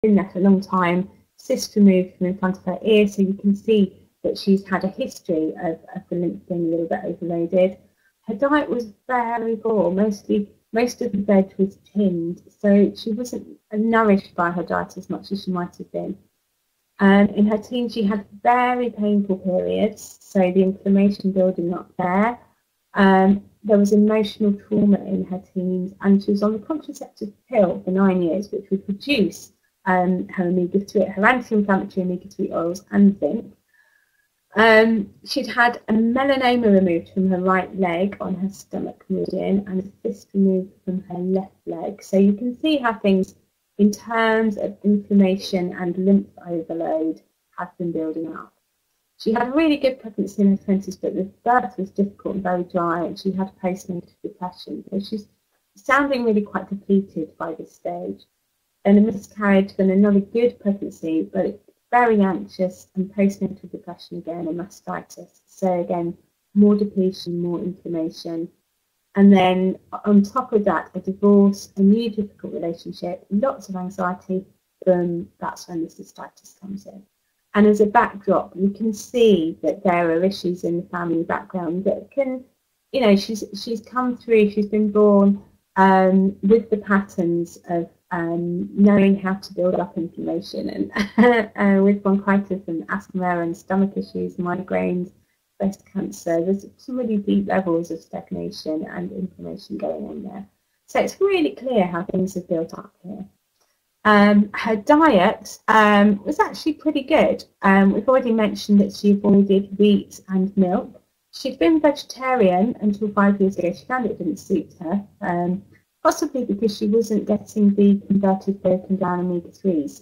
been there for a long time, cyst removed from in front of her ear, so you can see that she's had a history of the lymph being a little bit overloaded. Her diet was very poor. Most of the veg was tinned, so she wasn't nourished by her diet as much as she might have been. In her teens, she had very painful periods, so the inflammation building up there. There was emotional trauma in her teens, and she was on the contraceptive pill for 9 years, which would reduce her omega-3, her anti-inflammatory omega-3 oils and zinc. She'd had a melanoma removed from her right leg on her stomach meridian and a cyst removed from her left leg. So you can see how things, in terms of inflammation and lymph overload, have been building up. She had a really good pregnancy in her 20s, but the birth was difficult and very dry, and she had postnatal depression. So she's sounding really quite depleted by this stage. And a miscarriage, then another good pregnancy, but very anxious, and postnatal depression again, and mastitis. So again, more depletion, more inflammation. And then on top of that, a divorce, a new difficult relationship, lots of anxiety, that's when the cystitis comes in. And as a backdrop, you can see that there are issues in the family background that can, you know, she's come through, she's been born with the patterns of knowing how to build up inflammation, and with bronchitis and asthma and stomach issues, migraines, breast cancer, there's some really deep levels of stagnation and inflammation going on there. So it's really clear how things have built up here. Her diet was actually pretty good. We've already mentioned that she avoided wheat and milk. She'd been vegetarian until 5 years ago. She found it didn't suit her, possibly because she wasn't getting the converted broken down omega-3s.